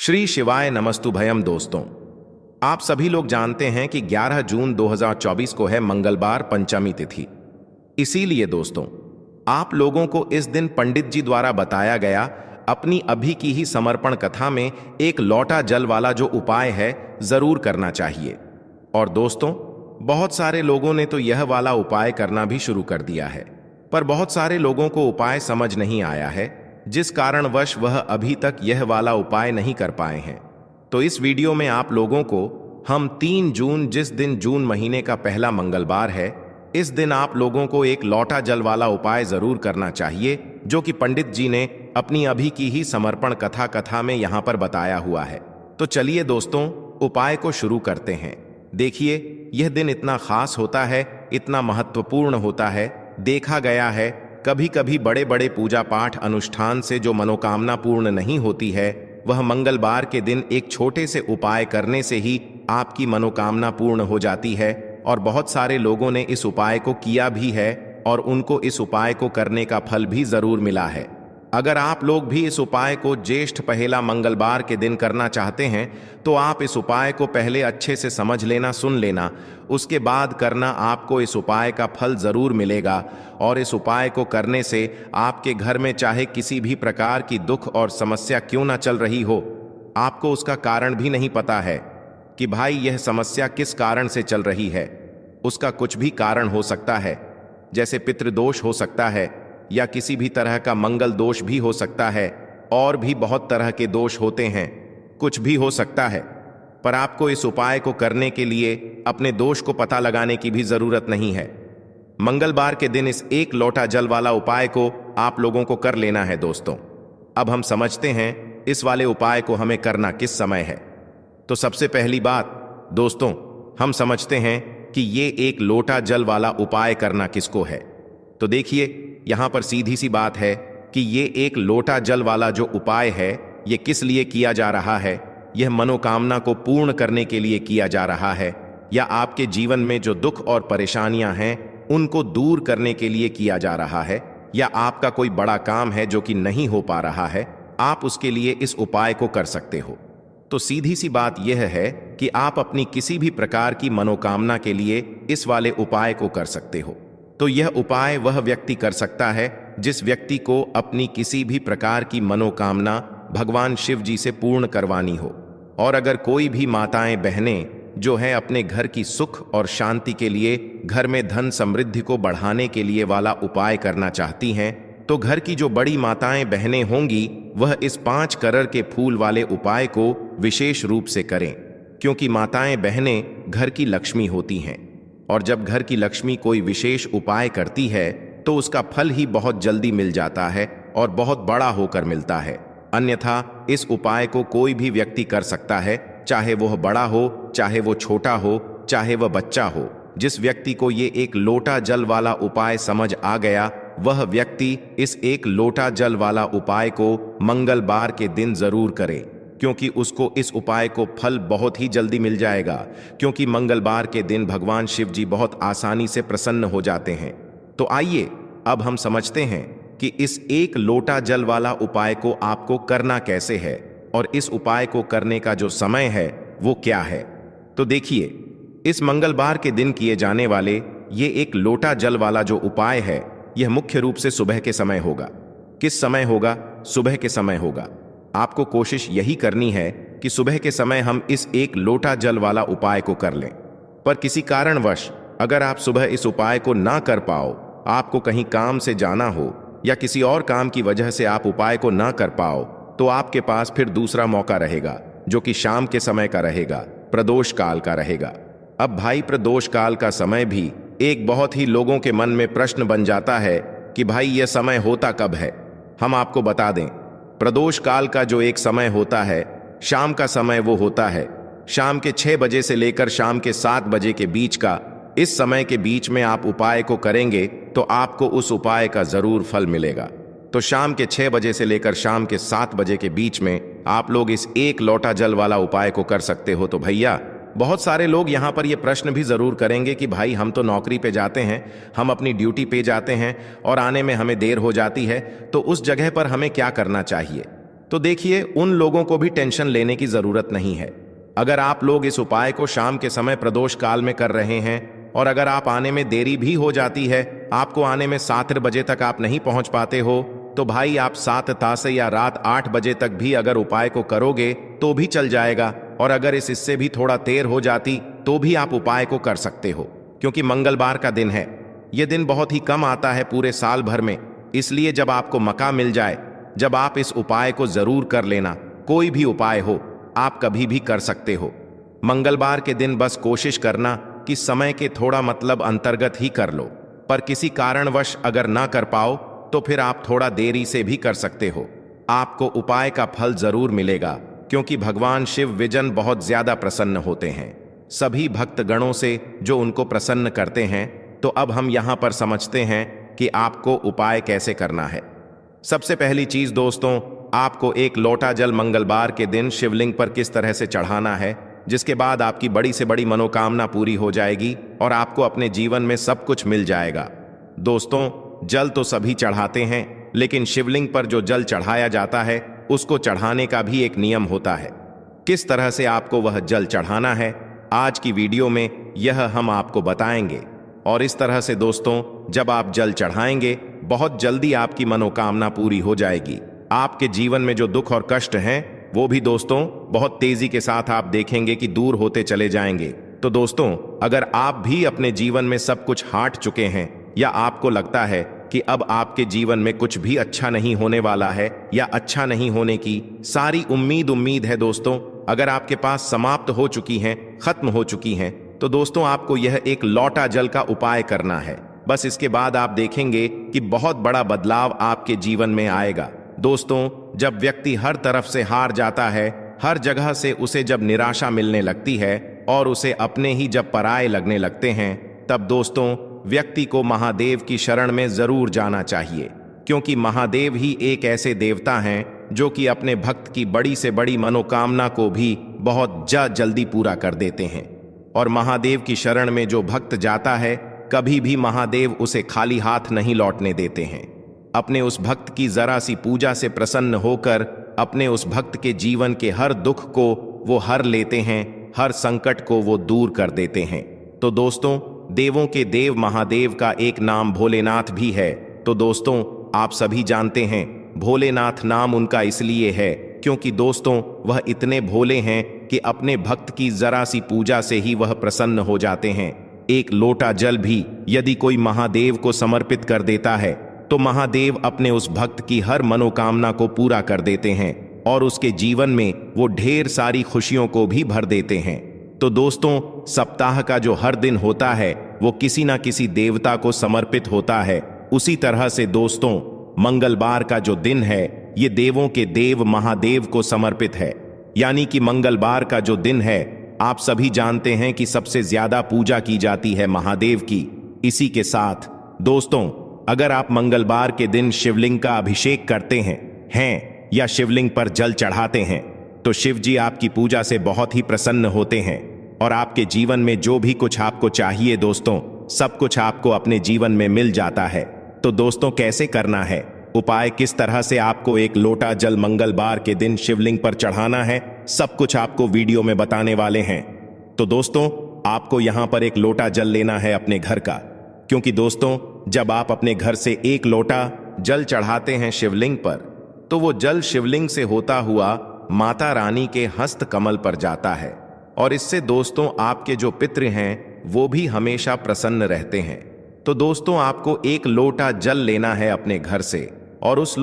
श्री शिवाय नमस्तुभयम। दोस्तों, आप सभी लोग जानते हैं कि 11 जून 2024 को है मंगलवार पंचमी तिथि। इसीलिए दोस्तों, आप लोगों को इस दिन पंडित जी द्वारा बताया गया अपनी अभी की ही समर्पण कथा में एक लोटा जल वाला जो उपाय है जरूर करना चाहिए। और दोस्तों, बहुत सारे लोगों ने तो यह वाला उपाय करना भी शुरू कर दिया है, पर बहुत सारे लोगों को उपाय समझ नहीं आया है, जिस कारणवश वह अभी तक यह वाला उपाय नहीं कर पाए हैं। तो इस वीडियो में आप लोगों को हम 3 जून, जिस दिन जून महीने का पहला मंगलवार है, इस दिन आप लोगों को एक लोटा जल वाला उपाय जरूर करना चाहिए, जो कि पंडित जी ने अपनी अभी की ही समर्पण कथा में यहां पर बताया हुआ है। तो चलिए दोस्तों, उपाय को शुरू करते हैं। देखिए, यह दिन इतना खास होता है, इतना महत्वपूर्ण होता है। देखा गया है कभी कभी बड़े बड़े पूजा पाठ अनुष्ठान से जो मनोकामना पूर्ण नहीं होती है, वह मंगलवार के दिन एक छोटे से उपाय करने से ही आपकी मनोकामना पूर्ण हो जाती है। और बहुत सारे लोगों ने इस उपाय को किया भी है और उनको इस उपाय को करने का फल भी जरूर मिला है। अगर आप लोग भी इस उपाय को ज्येष्ठ पहेला मंगलवार के दिन करना चाहते हैं, तो आप इस उपाय को पहले अच्छे से समझ लेना, सुन लेना, उसके बाद करना। आपको इस उपाय का फल जरूर मिलेगा। और इस उपाय को करने से आपके घर में चाहे किसी भी प्रकार की दुख और समस्या क्यों ना चल रही हो, आपको उसका कारण भी नहीं पता है कि भाई यह समस्या किस कारण से चल रही है। उसका कुछ भी कारण हो सकता है, जैसे पितृदोष हो सकता है, या किसी भी तरह का मंगल दोष भी हो सकता है, और भी बहुत तरह के दोष होते हैं, कुछ भी हो सकता है। पर आपको इस उपाय को करने के लिए अपने दोष को पता लगाने की भी जरूरत नहीं है। मंगलवार के दिन इस एक लोटा जल वाला उपाय को आप लोगों को कर लेना है। दोस्तों, अब हम समझते हैं इस वाले उपाय को हमें करना किस समय है। तो सबसे पहली बात दोस्तों, हम समझते हैं कि ये एक लोटा जल वाला उपाय करना किसको है। तो देखिए, यहां पर सीधी सी बात है कि ये एक लोटा जल वाला जो उपाय है, ये किस लिए किया जा रहा है। यह मनोकामना को पूर्ण करने के लिए किया जा रहा है, या आपके जीवन में जो दुख और परेशानियां हैं उनको दूर करने के लिए किया जा रहा है, या आपका कोई बड़ा काम है जो कि नहीं हो पा रहा है, आप उसके लिए इस उपाय को कर सकते हो। तो सीधी सी बात यह है कि आप अपनी किसी भी प्रकार की मनोकामना के लिए इस वाले उपाय को कर सकते हो। तो यह उपाय वह व्यक्ति कर सकता है जिस व्यक्ति को अपनी किसी भी प्रकार की मनोकामना भगवान शिव जी से पूर्ण करवानी हो। और अगर कोई भी माताएं बहनें जो है अपने घर की सुख और शांति के लिए, घर में धन समृद्धि को बढ़ाने के लिए वाला उपाय करना चाहती हैं, तो घर की जो बड़ी माताएं बहनें होंगी वह इस 5 करोड़ के फूल वाले उपाय को विशेष रूप से करें, क्योंकि माताएं बहनें घर की लक्ष्मी होती हैं। और जब घर की लक्ष्मी कोई विशेष उपाय करती है तो उसका फल ही बहुत जल्दी मिल जाता है और बहुत बड़ा होकर मिलता है। अन्यथा इस उपाय को कोई भी व्यक्ति कर सकता है, चाहे वह बड़ा हो, चाहे वो छोटा हो, चाहे वह बच्चा हो। जिस व्यक्ति को ये एक लोटा जल वाला उपाय समझ आ गया, वह व्यक्ति इस एक लोटा जल वाला उपाय को मंगलवार के दिन जरूर करे, क्योंकि उसको इस उपाय को फल बहुत ही जल्दी मिल जाएगा। क्योंकि मंगलवार के दिन भगवान शिव जी बहुत आसानी से प्रसन्न हो जाते हैं। तो आइए अब हम समझते हैं कि इस एक लोटा जल वाला उपाय को आपको करना कैसे है, और इस उपाय को करने का जो समय है वो क्या है। तो देखिए, इस मंगलवार के दिन किए जाने वाले ये एक लोटा जल वाला जो उपाय है, यह मुख्य रूप से सुबह के समय होगा। किस समय होगा? सुबह के समय होगा। आपको कोशिश यही करनी है कि सुबह के समय हम इस एक लोटा जल वाला उपाय को कर लें। पर किसी कारणवश अगर आप सुबह इस उपाय को ना कर पाओ, आपको कहीं काम से जाना हो, या किसी और काम की वजह से आप उपाय को ना कर पाओ, तो आपके पास फिर दूसरा मौका रहेगा, जो कि शाम के समय का रहेगा, प्रदोष काल का रहेगा। अब भाई, प्रदोष काल का समय भी एक बहुत ही लोगों के मन में प्रश्न बन जाता है कि भाई यह समय होता कब है। हम आपको बता दें, प्रदोष काल का जो एक समय होता है, शाम का समय वो होता है शाम के 6 बजे से लेकर शाम के 7 बजे के बीच का। इस समय के बीच में आप उपाय को करेंगे तो आपको उस उपाय का जरूर फल मिलेगा। तो शाम के 6 बजे से लेकर शाम के 7 बजे के बीच में आप लोग इस एक लोटा जल वाला उपाय को कर सकते हो। तो भैया, बहुत सारे लोग यहाँ पर ये प्रश्न भी जरूर करेंगे कि भाई हम तो नौकरी पे जाते हैं, हम अपनी ड्यूटी पे जाते हैं और आने में हमें देर हो जाती है, तो उस जगह पर हमें क्या करना चाहिए। तो देखिए, उन लोगों को भी टेंशन लेने की जरूरत नहीं है। अगर आप लोग इस उपाय को शाम के समय प्रदोष काल में कर रहे हैं और अगर आप आने में देरी भी हो जाती है, आपको आने में 7 बजे तक आप नहीं पहुंच पाते हो, तो भाई आप 7 तासे या रात 8 बजे तक भी अगर उपाय को करोगे तो भी चल जाएगा। और अगर इससे भी थोड़ा देर हो जाती तो भी आप उपाय को कर सकते हो, क्योंकि मंगलवार का दिन है। यह दिन बहुत ही कम आता है पूरे साल भर में, इसलिए जब आपको मौका मिल जाए, जब आप इस उपाय को जरूर कर लेना। कोई भी उपाय हो, आप कभी भी कर सकते हो। मंगलवार के दिन बस कोशिश करना कि समय के थोड़ा मतलब अंतर्गत ही कर लो, पर किसी कारणवश अगर ना कर पाओ तो फिर आप थोड़ा देरी से भी कर सकते हो। आपको उपाय का फल जरूर मिलेगा, क्योंकि भगवान शिव विजन बहुत ज्यादा प्रसन्न होते हैं सभी भक्त गणों से जो उनको प्रसन्न करते हैं। तो अब हम यहां पर समझते हैं कि आपको उपाय कैसे करना है। सबसे पहली चीज दोस्तों, आपको एक लोटा जल मंगलवार के दिन शिवलिंग पर किस तरह से चढ़ाना है, जिसके बाद आपकी बड़ी से बड़ी मनोकामना पूरी हो जाएगी और आपको अपने जीवन में सब कुछ मिल जाएगा। दोस्तों, जल तो सभी चढ़ाते हैं, लेकिन शिवलिंग पर जो जल चढ़ाया जाता है उसको चढ़ाने का भी एक नियम होता है। किस तरह से आपको वह जल चढ़ाना है, आज की वीडियो में यह हम आपको बताएंगे। और इस तरह से दोस्तों, जब आप जल चढ़ाएंगे, बहुत जल्दी आपकी मनोकामना पूरी हो जाएगी। आपके जीवन में जो दुख और कष्ट हैं, वो भी दोस्तों बहुत तेजी के साथ आप देखेंगे कि दूर होते चले जाएंगे। तो दोस्तों, अगर आप भी अपने जीवन में सब कुछ हाट चुके हैं या आपको लगता है कि अब आपके जीवन में कुछ भी अच्छा नहीं होने वाला है या अच्छा नहीं होने की सारी उम्मीद है दोस्तों, अगर आपके पास समाप्त हो चुकी हैं, खत्म हो चुकी हैं, तो दोस्तों आपको यह एक लोटा जल का उपाय करना है। बस इसके बाद आप देखेंगे कि बहुत बड़ा बदलाव आपके जीवन में आएगा। दोस्तों, जब व्यक्ति हर तरफ से हार जाता है, हर जगह से उसे जब निराशा मिलने लगती है और उसे अपने ही जब पराये लगने लगते हैं, तब दोस्तों व्यक्ति को महादेव की शरण में जरूर जाना चाहिए, क्योंकि महादेव ही एक ऐसे देवता हैं जो कि अपने भक्त की बड़ी से बड़ी मनोकामना को भी बहुत जल्दी पूरा कर देते हैं। और महादेव की शरण में जो भक्त जाता है, कभी भी महादेव उसे खाली हाथ नहीं लौटने देते हैं। अपने उस भक्त की जरा सी पूजा से प्रसन्न होकर अपने उस भक्त के जीवन के हर दुख को वो हर लेते हैं, हर संकट को वो दूर कर देते हैं। तो दोस्तों, देवों के देव महादेव का एक नाम भोलेनाथ भी है। तो दोस्तों, आप सभी जानते हैं भोलेनाथ नाम उनका इसलिए है क्योंकि दोस्तों वह इतने भोले हैं कि अपने भक्त की जरा सी पूजा से ही वह प्रसन्न हो जाते हैं। एक लोटा जल भी यदि कोई महादेव को समर्पित कर देता है, तो महादेव अपने उस भक्त की हर मनोकामना को पूरा कर देते हैं और उसके जीवन में वो ढेर सारी खुशियों को भी भर देते हैं। तो दोस्तों, सप्ताह का जो हर दिन होता है वो किसी ना किसी देवता को समर्पित होता है। उसी तरह से दोस्तों, मंगलवार का जो दिन है, ये देवों के देव महादेव को समर्पित है। यानी कि मंगलवार का जो दिन है, आप सभी जानते हैं कि सबसे ज्यादा पूजा की जाती है महादेव की। इसी के साथ दोस्तों, अगर आप मंगलवार के दिन शिवलिंग का अभिषेक करते हैं या शिवलिंग पर जल चढ़ाते हैं, तो शिव जी आपकी पूजा से बहुत ही प्रसन्न होते हैं और आपके जीवन में जो भी कुछ आपको चाहिए दोस्तों, सब कुछ आपको अपने जीवन में मिल जाता है। तो दोस्तों, कैसे करना है उपाय, किस तरह से आपको एक लोटा जल मंगलवार के दिन शिवलिंग पर चढ़ाना है, सब कुछ आपको वीडियो में बताने वाले हैं। तो दोस्तों, आपको यहां पर एक लोटा जल लेना है अपने घर का, क्योंकि दोस्तों जब आप अपने घर से एक लोटा जल चढ़ाते हैं शिवलिंग पर, तो वो जल शिवलिंग से होता हुआ माता रानी के हस्त कमल पर जाता है और इससे दोस्तों आपके जो पितृ हैं वो भी हमेशा प्रसन्न रहते हैं। तो दोस्तों, आपको एक लोटा जल लेना है अपने घर से और उस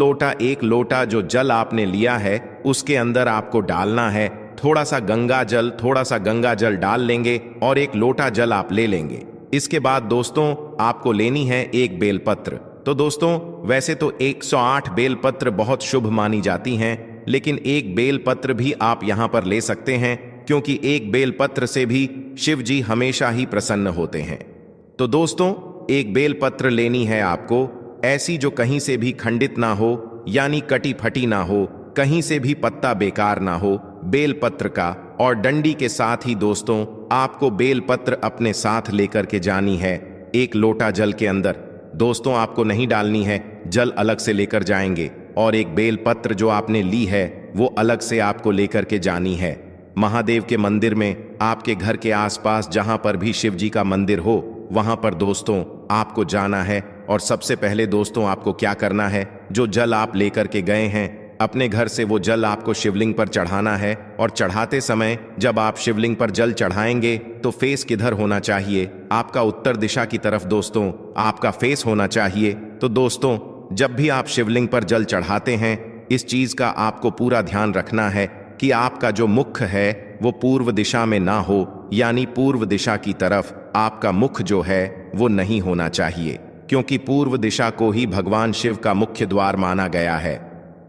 एक लोटा जो जल आपने लिया है उसके अंदर आपको डालना है थोड़ा सा गंगा जल डाल लेंगे और एक लोटा जल आप ले लेंगे। इसके बाद दोस्तों आपको लेनी है एक बेलपत्र। तो दोस्तों, वैसे तो 108 बेलपत्र बहुत शुभ मानी जाती हैं, लेकिन एक बेलपत्र भी आप यहां पर ले सकते हैं, क्योंकि एक बेलपत्र से भी शिव जी हमेशा ही प्रसन्न होते हैं। तो दोस्तों, एक बेलपत्र लेनी है आपको, ऐसी जो कहीं से भी खंडित ना हो, यानी कटी फटी ना हो, कहीं से भी पत्ता बेकार ना हो, बेलपत्र का। और डंडी के साथ ही दोस्तों आपको बेलपत्र अपने साथ लेकर के जानी है एक लोटा जल के अंदर। दोस्तों, आपको नहीं डालनी है, जल अलग से लेकर जाएंगे। और एक बेलपत्र जो आपने ली है वो अलग से आपको लेकर के जानी है। महादेव के मंदिर में, आपके घर के आसपास जहां पर भी शिव जी का मंदिर हो वहां पर दोस्तों आपको जाना है। और सबसे पहले दोस्तों आपको क्या करना है, जो जल आप लेकर के गए हैं अपने घर से, वो जल आपको शिवलिंग पर चढ़ाना है। और चढ़ाते समय जब आप शिवलिंग पर जल चढ़ाएंगे तो फेस किधर होना चाहिए, आपका उत्तर दिशा की तरफ दोस्तों आपका फेस होना चाहिए। तो दोस्तों जब भी आप शिवलिंग पर जल चढ़ाते हैं इस चीज का आपको पूरा ध्यान रखना है कि आपका जो मुख है वो पूर्व दिशा में ना हो, यानी पूर्व दिशा की तरफ आपका मुख जो है वो नहीं होना चाहिए, क्योंकि पूर्व दिशा को ही भगवान शिव का मुख्य द्वार माना गया है।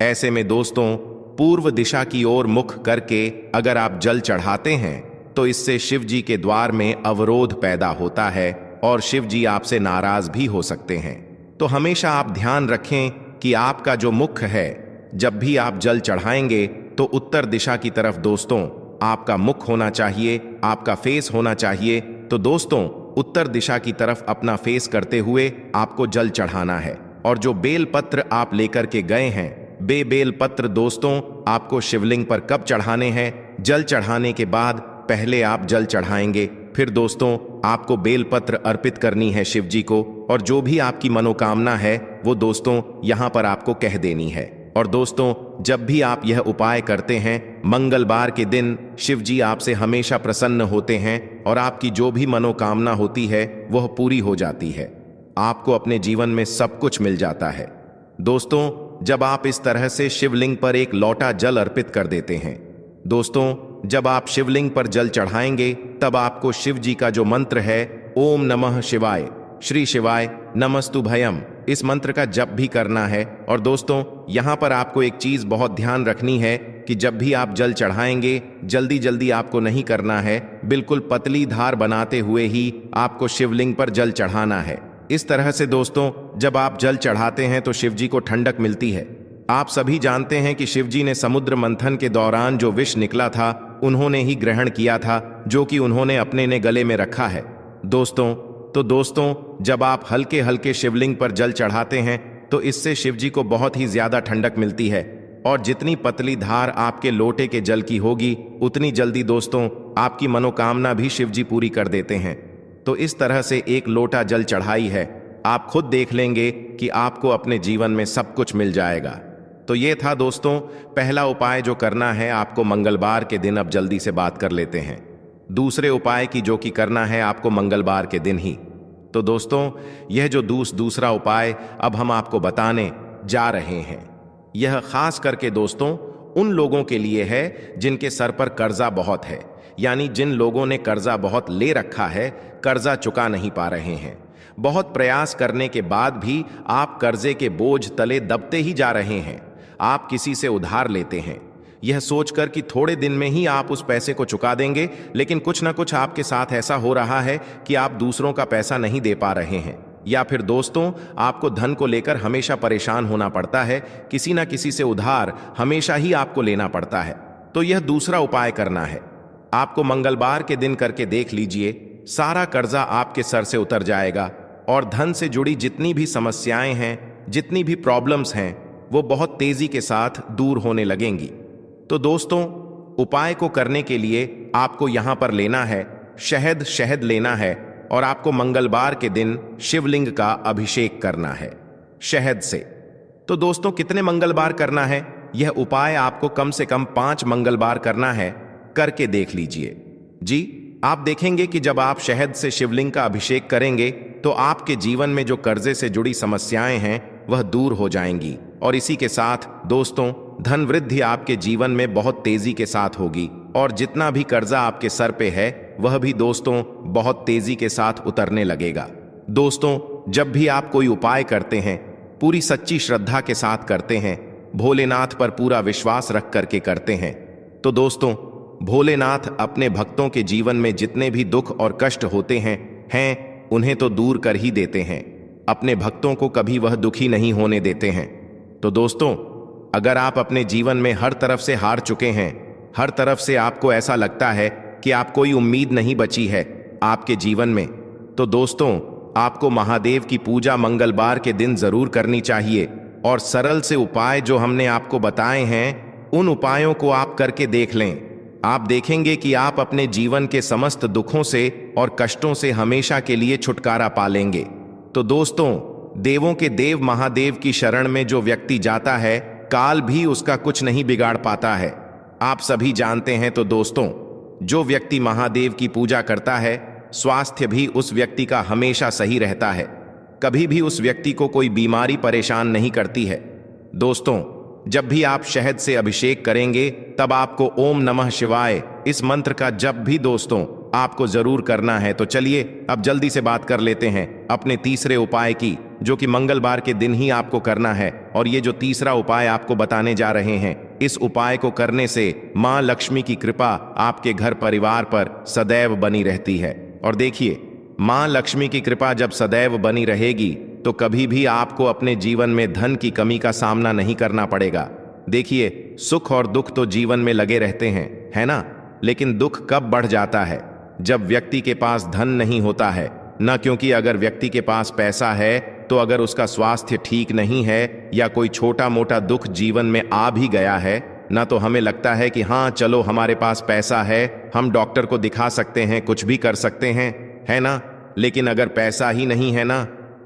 ऐसे में दोस्तों पूर्व दिशा की ओर मुख करके अगर आप जल चढ़ाते हैं तो इससे शिव जी के द्वार में अवरोध पैदा होता है और शिव जी आपसे नाराज भी हो सकते हैं। तो हमेशा आप ध्यान रखें कि आपका जो मुख है, जब भी आप जल चढ़ाएंगे तो उत्तर दिशा की तरफ दोस्तों आपका मुख होना चाहिए, आपका फेस होना चाहिए। तो दोस्तों उत्तर दिशा की तरफ अपना फेस करते हुए आपको जल चढ़ाना है। और जो बेलपत्र आप लेकर के गए हैं, बेलपत्र दोस्तों आपको शिवलिंग पर कब चढ़ाने हैं, जल चढ़ाने के बाद पहले आप जल चढ़ाएंगे, फिर दोस्तों आपको बेलपत्र अर्पित करनी है शिव जी को। और जो भी आपकी मनोकामना है वो दोस्तों यहां पर आपको कह देनी है। और दोस्तों जब भी आप यह उपाय करते हैं मंगलवार के दिन शिव जी आपसे हमेशा प्रसन्न होते हैं और आपकी जो भी मनोकामना होती है वह पूरी हो जाती है, आपको अपने जीवन में सब कुछ मिल जाता है। दोस्तों जब आप इस तरह से शिवलिंग पर एक लोटा जल अर्पित कर देते हैं, दोस्तों जब आप शिवलिंग पर जल चढ़ाएंगे तब आपको शिव जी का जो मंत्र है ओम नमः शिवाय, श्री शिवाय नमस्तुभयम, इस मंत्र का जप भी करना है। और दोस्तों यहां पर आपको एक चीज बहुत ध्यान रखनी है कि जब भी आप जल चढ़ाएंगे जल्दी जल्दी आपको नहीं करना है, बिल्कुल पतली धार बनाते हुए ही आपको शिवलिंग पर जल चढ़ाना है। इस तरह से दोस्तों जब आप जल चढ़ाते हैं तो शिव जी को ठंडक मिलती है। आप सभी जानते हैं कि शिव जी ने समुद्र मंथन के दौरान जो विष निकला था उन्होंने ही ग्रहण किया था, जो कि उन्होंने अपने ने गले में रखा है दोस्तों जब आप हल्के हल्के शिवलिंग पर जल चढ़ाते हैं तो इससे शिव जी को बहुत ही ज्यादा ठंडक मिलती है। और जितनी पतली धार आपके लोटे के जल की होगी उतनी जल्दी दोस्तों आपकी मनोकामना भी शिव जी पूरी कर देते हैं। तो इस तरह से एक लोटा जल चढ़ाई है, आप खुद देख लेंगे कि आपको अपने जीवन में सब कुछ मिल जाएगा। तो ये था दोस्तों पहला उपाय जो करना है आपको मंगलवार के दिन। अब जल्दी से बात कर लेते हैं दूसरे उपाय की, जो कि करना है आपको मंगलवार के दिन ही। तो दोस्तों यह जो दूसरा उपाय अब हम आपको बताने जा रहे हैं, यह खास करके दोस्तों उन लोगों के लिए है जिनके सर पर कर्जा बहुत है, यानी जिन लोगों ने कर्जा बहुत ले रखा है, कर्जा चुका नहीं पा रहे हैं, बहुत प्रयास करने के बाद भी आप कर्जे के बोझ तले दबते ही जा रहे हैं। आप किसी से उधार लेते हैं यह सोचकर कि थोड़े दिन में ही आप उस पैसे को चुका देंगे, लेकिन कुछ ना कुछ आपके साथ ऐसा हो रहा है कि आप दूसरों का पैसा नहीं दे पा रहे हैं। या फिर दोस्तों आपको धन को लेकर हमेशा परेशान होना पड़ता है, किसी ना किसी से उधार हमेशा ही आपको लेना पड़ता है। तो यह दूसरा उपाय करना है आपको मंगलवार के दिन करके देख लीजिए, सारा कर्जा आपके सर से उतर जाएगा और धन से जुड़ी जितनी भी समस्याएं हैं, जितनी भी प्रॉब्लम्स हैं, वो बहुत तेजी के साथ दूर होने लगेंगी। तो दोस्तों उपाय को करने के लिए आपको यहां पर लेना है शहद लेना है और आपको मंगलवार के दिन शिवलिंग का अभिषेक करना है शहद से। तो दोस्तों कितने मंगलवार करना है, यह उपाय आपको कम से कम 5 मंगलवार करना है, करके देख लीजिए जी। आप देखेंगे कि जब आप शहद से शिवलिंग का अभिषेक करेंगे तो आपके जीवन में जो कर्जे से जुड़ी समस्याएं हैं वह दूर हो जाएंगी। और इसी के साथ दोस्तों धन वृद्धि आपके जीवन में बहुत तेजी के साथ होगी और जितना भी कर्जा आपके सर पे है वह भी दोस्तों बहुत तेजी के साथ उतरने लगेगा। दोस्तों जब भी आप कोई उपाय करते हैं पूरी सच्ची श्रद्धा के साथ करते हैं, भोलेनाथ पर पूरा विश्वास रख करके करते हैं, तो दोस्तों भोलेनाथ अपने भक्तों के जीवन में जितने भी दुख और कष्ट होते हैं उन्हें तो दूर कर ही देते हैं, अपने भक्तों को कभी वह दुखी नहीं होने देते हैं। तो दोस्तों अगर आप अपने जीवन में हर तरफ से हार चुके हैं, हर तरफ से आपको ऐसा लगता है कि आप कोई उम्मीद नहीं बची है आपके जीवन में, तो दोस्तों आपको महादेव की पूजा मंगलवार के दिन जरूर करनी चाहिए। और सरल से उपाय जो हमने आपको बताए हैं, उन उपायों को आप करके देख लें। आप देखेंगे कि आप अपने जीवन के समस्त दुखों से और कष्टों से हमेशा के लिए छुटकारा पा लेंगे। तो दोस्तों, देवों के देव महादेव की शरण में जो व्यक्ति जाता है, काल भी उसका कुछ नहीं बिगाड़ पाता है। आप सभी जानते हैं। तो दोस्तों, जो व्यक्ति महादेव की पूजा करता है, स्वास्थ्य भी उस व्यक्ति का हमेशा सही रहता है। कभी भी उस व्यक्ति को कोई बीमारी परेशान नहीं करती है। दोस्तों, जब भी आप शहद से अभिषेक करेंगे, तब आपको ओम नमः शिवाय इस मंत्र का जप भी दोस्तों आपको जरूर करना है। तो चलिए अब जल्दी से बात कर लेते हैं अपने तीसरे उपाय की, जो कि मंगलवार के दिन ही आपको करना है। और ये जो तीसरा उपाय आपको बताने जा रहे हैं, इस उपाय को करने से मां लक्ष्मी की कृपा आपके घर परिवार पर सदैव बनी रहती है। और देखिए, मां लक्ष्मी की कृपा जब सदैव बनी रहेगी, तो कभी भी आपको अपने जीवन में धन की कमी का सामना नहीं करना पड़ेगा। देखिए, सुख और दुख तो जीवन में लगे रहते हैं, है ना? लेकिन दुख कब बढ़ जाता है? जब व्यक्ति के पास धन नहीं होता है ना। क्योंकि अगर व्यक्ति के पास पैसा है, तो अगर उसका स्वास्थ्य ठीक नहीं है या कोई छोटा मोटा दुख जीवन में आ भी गया है ना, तो हमें लगता है कि हाँ चलो हमारे पास पैसा है, हम डॉक्टर को दिखा सकते हैं, कुछ भी कर सकते हैं, है ना? लेकिन अगर पैसा ही नहीं है ना,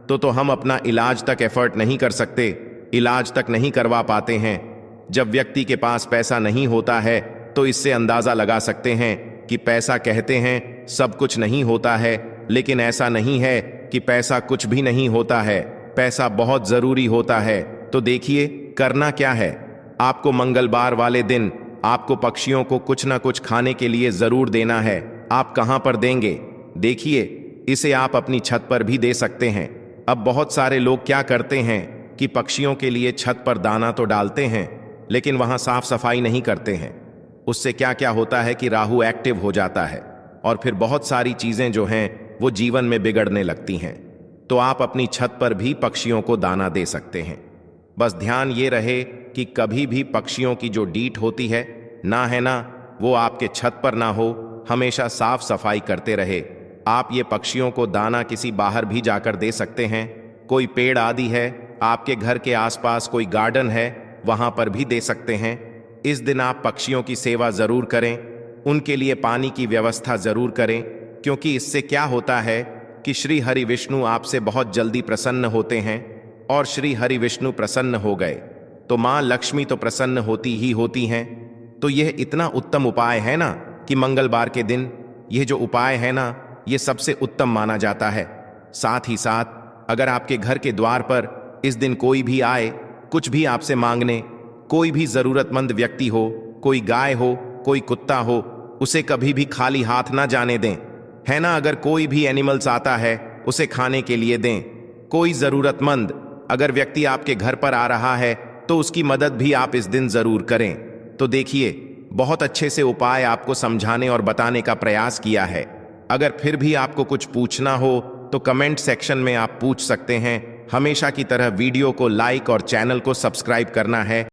तो हम अपना इलाज तक एफर्ट नहीं कर सकते, इलाज तक नहीं करवा पाते हैं। जब व्यक्ति के पास पैसा नहीं होता है, तो इससे अंदाजा लगा सकते हैं कि पैसा कहते हैं सब कुछ नहीं होता है, लेकिन ऐसा नहीं है कि पैसा कुछ भी नहीं होता है। पैसा बहुत जरूरी होता है। तो देखिए, करना क्या है। आपको मंगलवार वाले दिन आपको पक्षियों को कुछ ना कुछ खाने के लिए जरूर देना है। आप कहां पर देंगे? देखिए, इसे आप अपनी छत पर भी दे सकते हैं। अब बहुत सारे लोग क्या करते हैं कि पक्षियों के लिए छत पर दाना तो डालते हैं, लेकिन वहां साफ सफाई नहीं करते हैं। उससे क्या क्या होता है कि राहु एक्टिव हो जाता है और फिर बहुत सारी चीजें जो हैं वो जीवन में बिगड़ने लगती हैं। तो आप अपनी छत पर भी पक्षियों को दाना दे सकते हैं। बस ध्यान ये रहे कि कभी भी पक्षियों की जो डीट होती है ना, वो आपके छत पर ना हो। हमेशा साफ सफाई करते रहे। आप ये पक्षियों को दाना किसी बाहर भी जाकर दे सकते हैं। कोई पेड़ आदि है, आपके घर के आसपास कोई गार्डन है, वहां पर भी दे सकते हैं। इस दिन आप पक्षियों की सेवा जरूर करें, उनके लिए पानी की व्यवस्था जरूर करें, क्योंकि इससे क्या होता है कि श्री हरि विष्णु आपसे बहुत जल्दी प्रसन्न होते हैं। और श्री हरि विष्णु प्रसन्न हो गए तो मां लक्ष्मी तो प्रसन्न होती ही होती हैं। तो यह इतना उत्तम उपाय है ना कि मंगलवार के दिन यह जो उपाय है ना, यह सबसे उत्तम माना जाता है। साथ ही साथ अगर आपके घर के द्वार पर इस दिन कोई भी आए, कुछ भी आपसे मांगने, कोई भी जरूरतमंद व्यक्ति हो, कोई गाय हो, कोई कुत्ता हो, उसे कभी भी खाली हाथ ना जाने दें, है ना? अगर कोई भी एनिमल्स आता है, उसे खाने के लिए दें। कोई जरूरतमंद अगर व्यक्ति आपके घर पर आ रहा है, तो उसकी मदद भी आप इस दिन जरूर करें। तो देखिए, बहुत अच्छे से उपाय आपको समझाने और बताने का प्रयास किया है। अगर फिर भी आपको कुछ पूछना हो तो कमेंट सेक्शन में आप पूछ सकते हैं। हमेशा की तरह वीडियो को लाइक और चैनल को सब्सक्राइब करना है।